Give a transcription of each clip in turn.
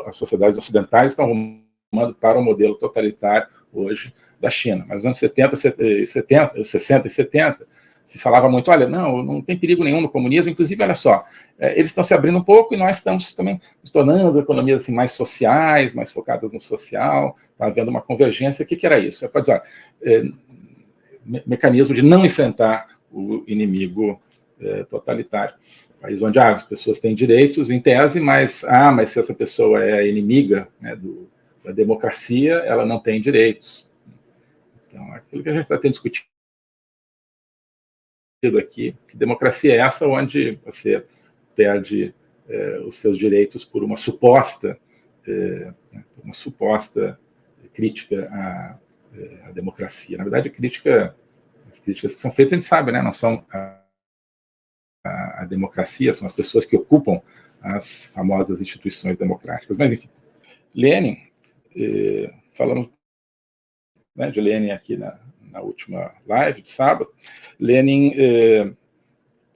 as sociedades ocidentais estão rumando para o modelo totalitário hoje da China. Mas nos anos 60 e 70, se falava muito, olha, não tem perigo nenhum no comunismo, inclusive, olha só, eles estão se abrindo um pouco e nós estamos também nos tornando economias assim, mais sociais, mais focadas no social, está havendo uma convergência. O que era isso? Mecanismo de não enfrentar o inimigo totalitário. País onde as pessoas têm direitos, em tese, mas se essa pessoa é inimiga, né, da democracia, ela não tem direitos. Então, aquilo que a gente está tendo discutido aqui, que democracia é essa onde você perde os seus direitos por uma suposta crítica à democracia. Na verdade, as críticas que são feitas, a gente sabe, né, não são a democracia, são as pessoas que ocupam as famosas instituições democráticas. Mas, enfim, Lenin, falamos, né, de Lenin aqui na última live de sábado. Lenin,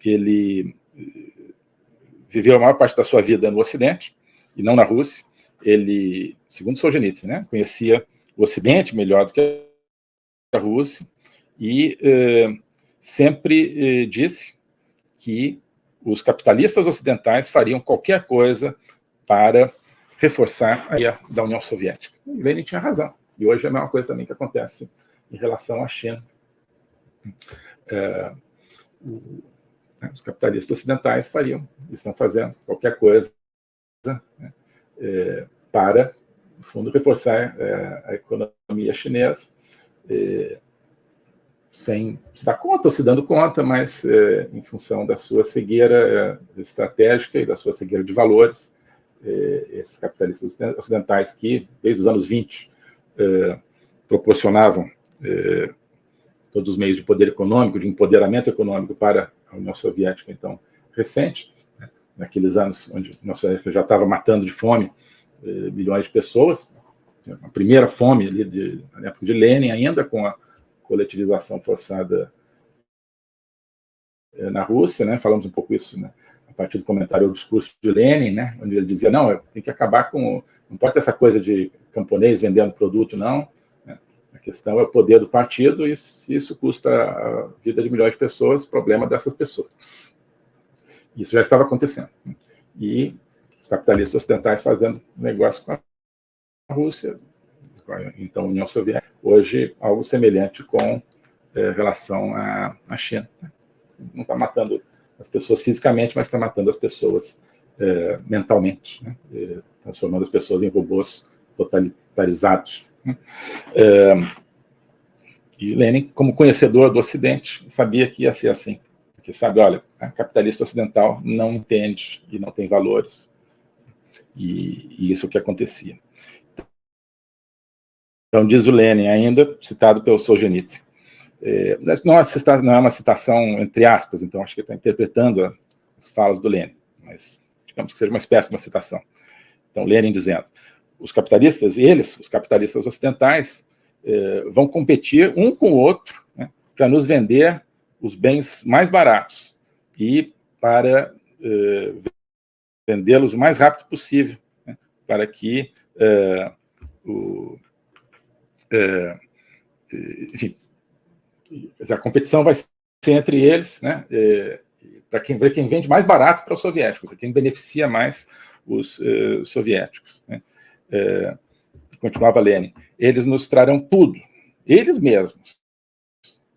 ele viveu a maior parte da sua vida no Ocidente, e não na Rússia. Ele, segundo Solzhenitsyn, né, conhecia o Ocidente melhor do que a Rússia, e sempre disse que os capitalistas ocidentais fariam qualquer coisa para reforçar a ideia da União Soviética. E Lenin tinha razão. E hoje é a mesma coisa também que acontece em relação à China. Os capitalistas ocidentais estão fazendo qualquer coisa, né, para, no fundo, reforçar a economia chinesa, sem se dar conta ou se dando conta, mas em função da sua cegueira estratégica e da sua cegueira de valores. Esses capitalistas ocidentais que, desde os anos 20, proporcionavam todos os meios de poder econômico, de empoderamento econômico para a União Soviética, então, recente, né, naqueles anos onde a União Soviética já estava matando de fome milhões de pessoas, a primeira fome ali na época de Lenin, ainda com a coletivização forçada na Rússia, né? Falamos um pouco isso, né, a partir do comentário ao discurso de Lenin, né, onde ele dizia, tem que acabar com, não pode ter essa coisa de camponês vendendo produto, não, né? A questão é o poder do partido, e se isso custa a vida de milhões de pessoas, problema dessas pessoas. Isso já estava acontecendo. E os capitalistas ocidentais fazendo negócio com a Rússia, então União Soviética, hoje algo semelhante com relação à China. Não está matando as pessoas fisicamente, mas está matando as pessoas mentalmente, né? Transformando as pessoas em robôs totalitarizados. E Lenin, como conhecedor do Ocidente, sabia que ia ser assim. Porque sabe, olha, a capitalista ocidental não entende e não tem valores. E isso é o que acontecia. Então, diz o Lenin, ainda citado pelo Solzhenitsyn. Não é uma citação entre aspas, então acho que ele está interpretando as falas do Lenin, mas digamos que seja uma espécie de uma citação. Então, Lenin dizendo, os capitalistas ocidentais, vão competir um com o outro, né, para nos vender os bens mais baratos e para vendê-los o mais rápido possível, né, para que enfim, a competição vai ser entre eles, né, para quem vende mais barato para os soviéticos, quem beneficia mais os soviéticos, né. Continuava Lenin, eles nos trarão tudo, eles mesmos,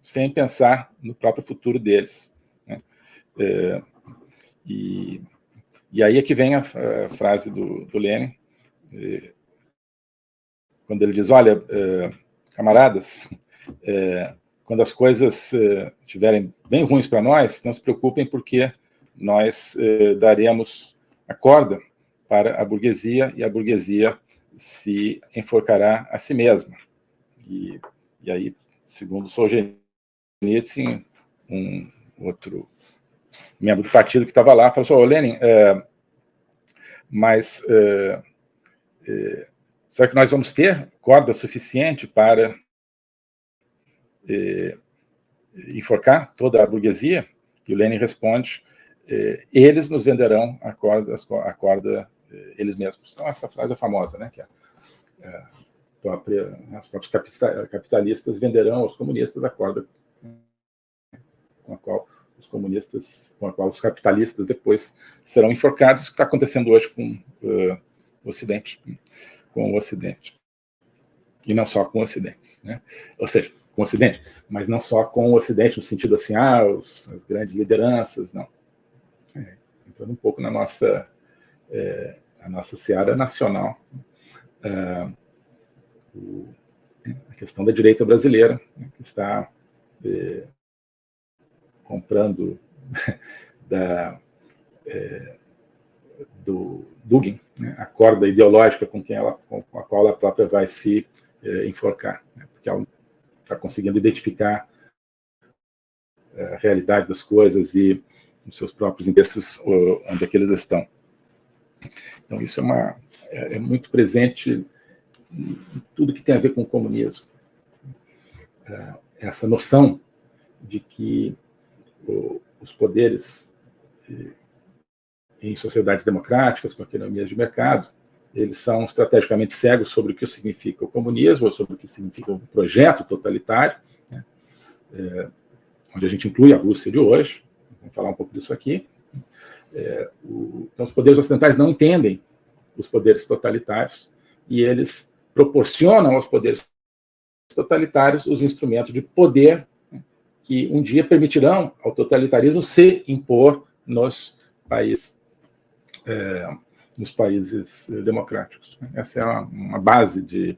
sem pensar no próprio futuro deles, né. E aí é que vem a frase do Lenin, quando ele diz, olha, camaradas, quando as coisas estiverem bem ruins para nós, não se preocupem, porque nós daremos a corda para a burguesia, e a burguesia se enforcará a si mesma. E aí, segundo Solzhenitsyn, um outro membro do partido que estava lá, falou assim, Lenin, mas será que nós vamos ter corda suficiente para enforcar toda a burguesia? E o Lenin responde, eles nos venderão a corda eles mesmos. Então, essa frase é famosa, né, que os próprios capitalistas venderão aos comunistas a corda com a qual os capitalistas depois serão enforcados, o que está acontecendo hoje com o Ocidente, e não só com o Ocidente, né? Ou seja, com o Ocidente, mas não só com o Ocidente no sentido assim, as grandes lideranças, não. Entrando um pouco na nossa seara nacional, a questão da direita brasileira, né, que está comprando do Dugin, né, a corda ideológica com a qual ela própria vai se enforcar, né, porque ela está conseguindo identificar a realidade das coisas e os seus próprios interesses, onde é que eles estão. Então, isso é muito presente em tudo que tem a ver com o comunismo. Essa noção de que os poderes em sociedades democráticas, com economias de mercado, eles são estrategicamente cegos sobre o que significa o comunismo, ou sobre o que significa um projeto totalitário, né, onde a gente inclui a Rússia de hoje. Vamos falar um pouco disso aqui. Então, os poderes ocidentais não entendem os poderes totalitários e eles proporcionam aos poderes totalitários os instrumentos de poder, né, que um dia permitirão ao totalitarismo se impor nos países democráticos. Essa é uma base de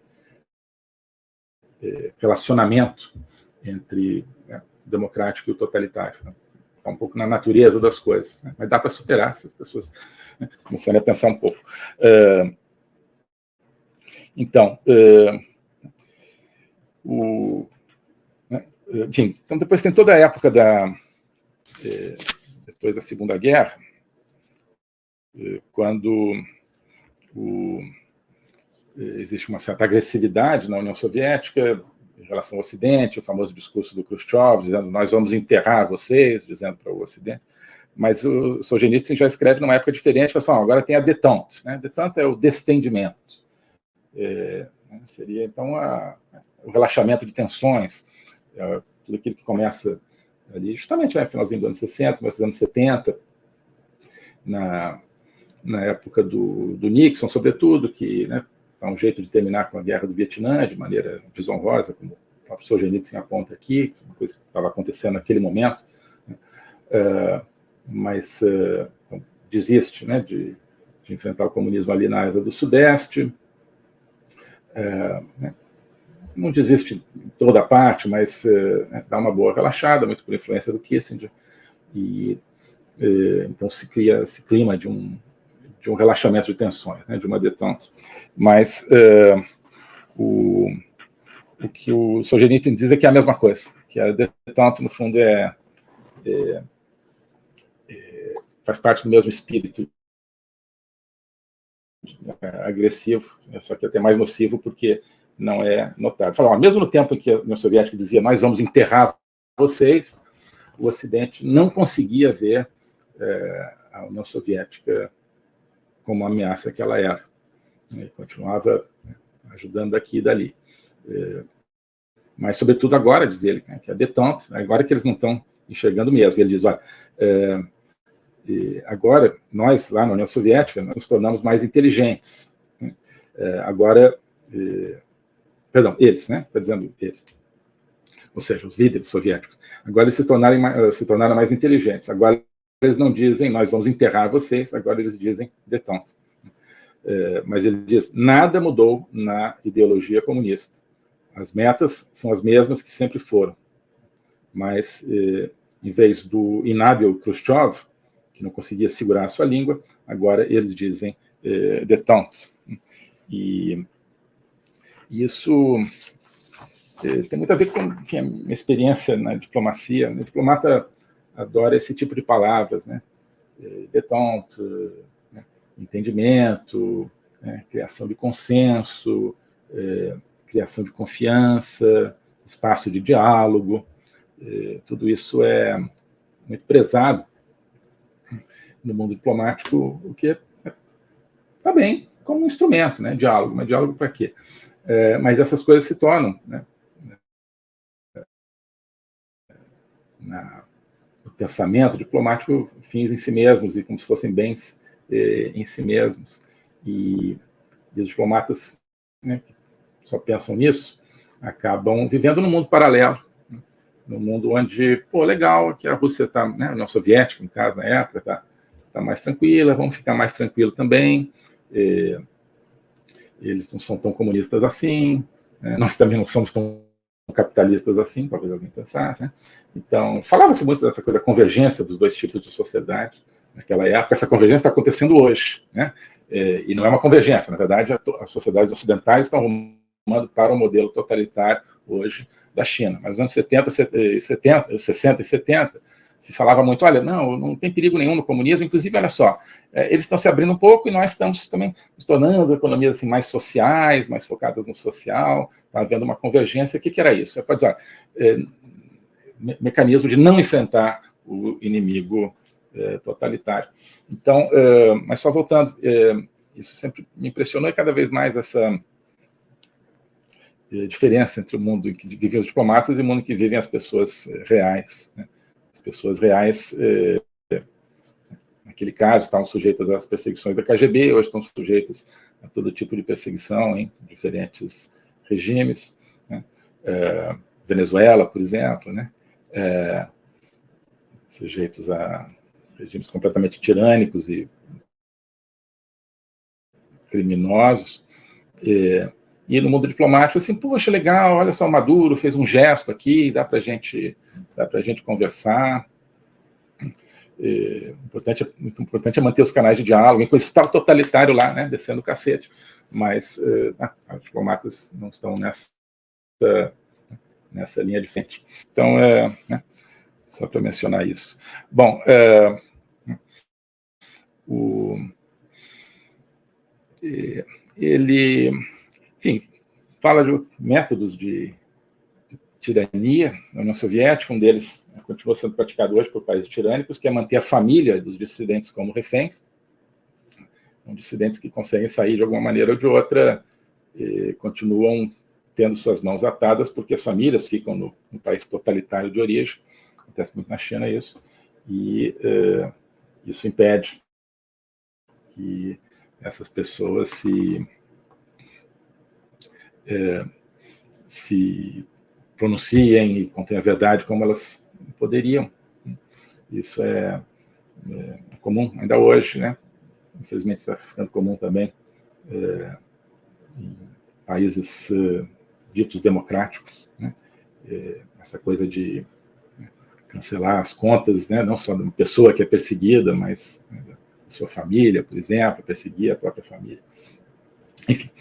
relacionamento entre democrático e o totalitário. Está um pouco na natureza das coisas, né? Mas dá para superar se as pessoas, né, começarem a pensar um pouco. Então, enfim, então depois tem toda a época depois da Segunda Guerra, quando existe uma certa agressividade na União Soviética em relação ao Ocidente, o famoso discurso do Khrushchev, dizendo nós vamos enterrar vocês, dizendo para o Ocidente. Mas o Solzhenitsyn já escreve numa época diferente, fala, agora tem a détente, né? Détente é o destendimento. Seria, então, o relaxamento de tensões, tudo aquilo que começa ali, justamente no finalzinho dos anos 60, começo dos anos 70, na época do Nixon, sobretudo, que, né, é um jeito de terminar com a guerra do Vietnã, de maneira desonrosa, como o próprio Solzhenitsyn aponta aqui, uma coisa que estava acontecendo naquele momento, né, mas então, desiste, né, de enfrentar o comunismo ali na Ásia do Sudeste, né, não desiste em toda a parte, mas dá uma boa relaxada, muito por influência do Kissinger, e então se cria esse clima de um relaxamento de tensões, né, de uma détente. Mas o que o Solzhenitsyn diz é que é a mesma coisa, que a détente, no fundo, faz parte do mesmo espírito agressivo, só que até mais nocivo, porque não é notado. Ao mesmo tempo em que a União Soviética dizia nós vamos enterrar vocês, o Ocidente não conseguia ver a União Soviética como a ameaça que ela era. E continuava ajudando daqui e dali. Mas, sobretudo agora, diz ele, que é détente, agora que eles não estão enxergando mesmo. Ele diz, olha, agora nós, lá na União Soviética, nós nos tornamos mais inteligentes. Agora, perdão, eles, né? Está dizendo eles. Ou seja, os líderes soviéticos. Agora eles se tornaram mais inteligentes. Agora eles não dizem, nós vamos enterrar vocês, agora eles dizem détente. Mas ele diz, nada mudou na ideologia comunista. As metas são as mesmas que sempre foram. Mas, em vez do inábil Khrushchev, que não conseguia segurar a sua língua, agora eles dizem détente. E isso tem muito a ver com a minha experiência na diplomacia. O diplomata adora esse tipo de palavras, né? Détente, né? Entendimento, né? Criação de consenso, criação de confiança, espaço de diálogo. Tudo isso é muito prezado no mundo diplomático, o que tá bem, como um instrumento, né? Diálogo, mas diálogo para quê? Mas essas coisas se tornam, né, no pensamento diplomático, fins em si mesmos e como se fossem bens em si mesmos. E os diplomatas, né, que só pensam nisso, acabam vivendo num mundo paralelo, né? Num mundo onde, pô, legal, que a Rússia está, né, a União Soviética, no caso, na época, está mais tranquila, vamos ficar mais tranquilo também. Eles não são tão comunistas assim, né? Nós também não somos tão capitalistas assim, talvez alguém pensasse, né? Então, falava-se muito dessa coisa da convergência dos dois tipos de sociedade naquela época. Essa convergência está acontecendo hoje, né? E não é uma convergência, na verdade, as sociedades ocidentais estão rumando para o modelo totalitário hoje da China. Mas nos anos 60 e 70, se falava muito, olha, não tem perigo nenhum no comunismo, inclusive, olha só, eles estão se abrindo um pouco e nós estamos também nos tornando economias assim, mais sociais, mais focadas no social, está havendo uma convergência. O que era isso? Pode dizer, mecanismo de não enfrentar o inimigo totalitário. Então, mas só voltando, isso sempre me impressionou, e cada vez mais essa diferença entre o mundo em que vivem os diplomatas e o mundo em que vivem as pessoas reais, né? As pessoas reais, naquele caso, estavam sujeitas às perseguições da KGB, hoje estão sujeitas a todo tipo de perseguição em diferentes regimes, né? Venezuela, por exemplo, né? Sujeitos a regimes completamente tirânicos e criminosos. E no mundo diplomático, assim, poxa, legal, olha só, o Maduro fez um gesto aqui, dá para a gente conversar. Muito importante é manter os canais de diálogo, enquanto está o totalitário lá, né, descendo o cacete. Mas os diplomatas não estão nessa linha de frente. Então, né, só para mencionar isso. Bom, ele, enfim, fala de métodos de tirania na União Soviética. Um deles continua sendo praticado hoje por países tirânicos, que é manter a família dos dissidentes como reféns. São dissidentes que conseguem sair de alguma maneira ou de outra, continuam tendo suas mãos atadas, porque as famílias ficam no país totalitário de origem. Acontece muito na China isso, e isso impede que essas pessoas se pronunciem e contem a verdade como elas poderiam. Isso é comum ainda hoje, né? Infelizmente está ficando comum também em países ditos democráticos, né? Essa coisa de cancelar as contas, né? Não só de uma pessoa que é perseguida, mas a sua família, por exemplo, perseguir a própria família. Enfim,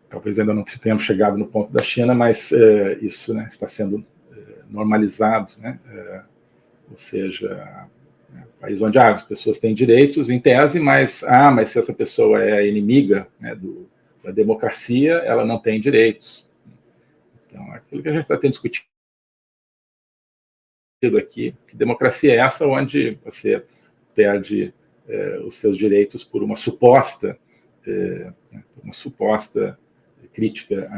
talvez ainda não tenhamos chegado no ponto da China, mas isso, né, está sendo normalizado, né? Ou seja, um país onde as pessoas têm direitos, em tese, mas se essa pessoa é inimiga, né, da democracia, ela não tem direitos. Então, aquilo que a gente está tendo discutido aqui, que democracia é essa onde você perde os seus direitos por uma suposta crítica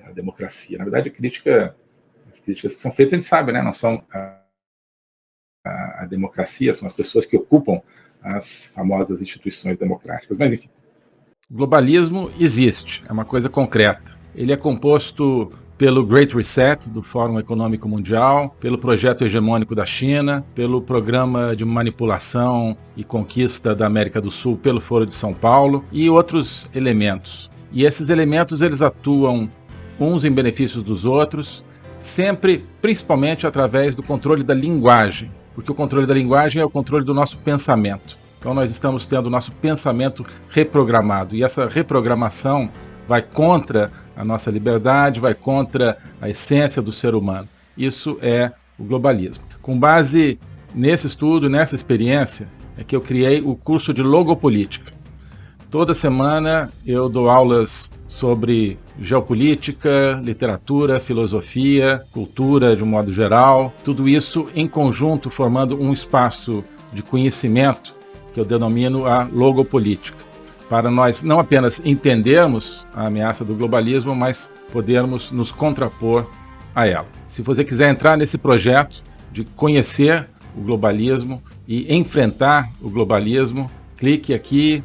à democracia. Na verdade, as críticas que são feitas, a gente sabe, né, não são a democracia, são as pessoas que ocupam as famosas instituições democráticas. Mas, enfim. O globalismo existe, é uma coisa concreta. Ele é composto pelo Great Reset, do Fórum Econômico Mundial, pelo projeto hegemônico da China, pelo programa de manipulação e conquista da América do Sul pelo Foro de São Paulo e outros elementos. E esses elementos, eles atuam uns em benefício dos outros, sempre, principalmente através do controle da linguagem, porque o controle da linguagem é o controle do nosso pensamento. Então nós estamos tendo o nosso pensamento reprogramado, e essa reprogramação vai contra a nossa liberdade, vai contra a essência do ser humano. Isso é o globalismo. Com base nesse estudo, nessa experiência, é que eu criei o curso de Logopolítica. Toda semana eu dou aulas sobre geopolítica, literatura, filosofia, cultura de um modo geral, tudo isso em conjunto formando um espaço de conhecimento que eu denomino a logopolítica, para nós não apenas entendermos a ameaça do globalismo, mas podermos nos contrapor a ela. Se você quiser entrar nesse projeto de conhecer o globalismo e enfrentar o globalismo, clique aqui